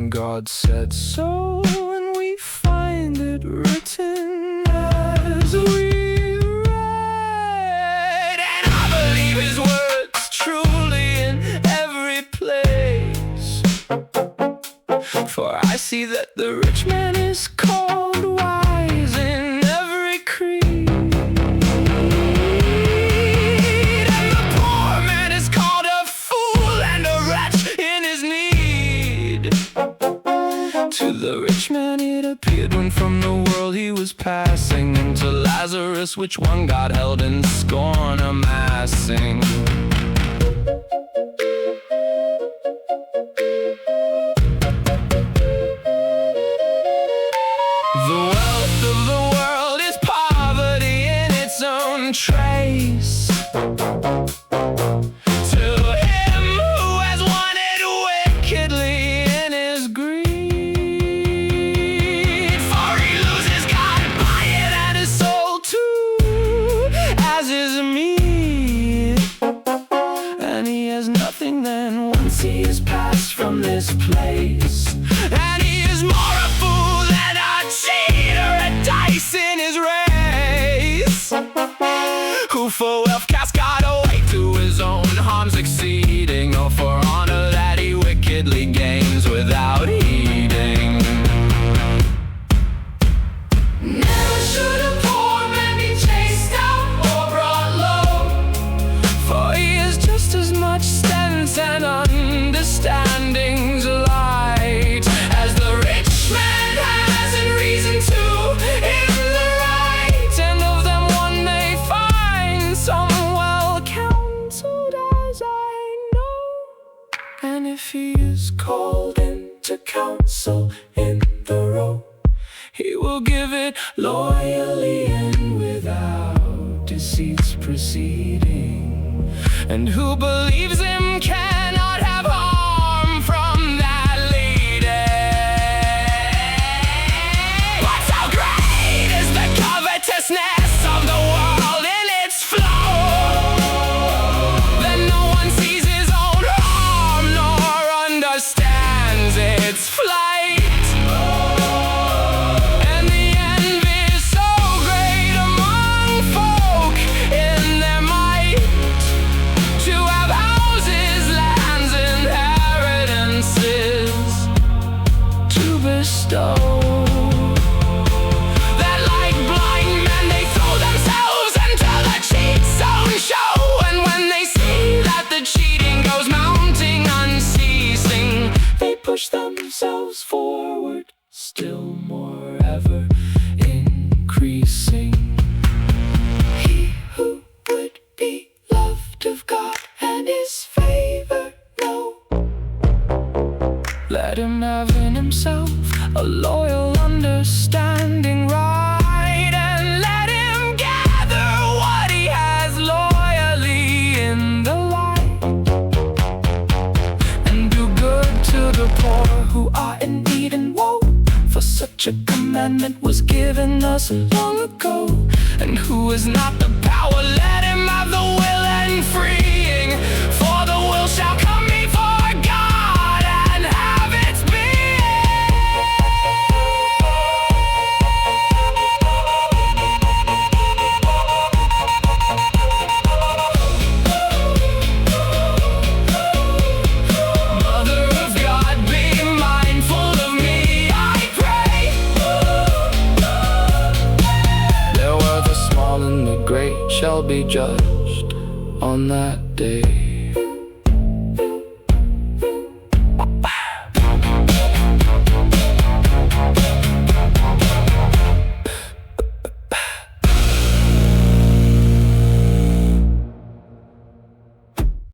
God said so, and we find it written as we read. And I believe his words truly in every place, for I see that the rich man is called wise in every creed, and the poor man is called a fool and a wretch in his need. To the rich man it appeared when from the world he was passing, and to Lazarus, which one God held in scorn, amassing. The wealth of the world is poverty in its own trace. He is passed from this place, and he is more a fool than a cheater at dice in his race, who for wealth cast God away to his own harms exceeding, or for honor that he wickedly gains without heeding. Never should a poor man be chased out or brought low, for he is just as much sense and understanding's light as the rich man has, and reason too in the right, and of them one may find some well counseled, as I know, and if he is called into counsel in the row, he will give it loyally and without deceits proceeding, and who believes him cannot have harm from that leading. But so great is the covetousness of the world in its flow, that no one sees his own harm nor understands its flight. And the envy is so great among folk in their might, to have houses, lands, inheritances to bestow, that like blind men they throw themselves into the cheat's own show, and when they see that the cheating goes mounting unceasing, they push themselves forward still more, ever increasing. He who would be loved of God and his favor know, let him have in himself a loyal understanding right, and let him gather what he has loyally in the light, and do good to the poor who are in need and woe, for such a commandment was given us long ago. And who is not the power, let him have the will and freeing, for the will shall come before God and have its Mother of God, be mindful of me, I pray. There were the small and the great shall be judged on that day.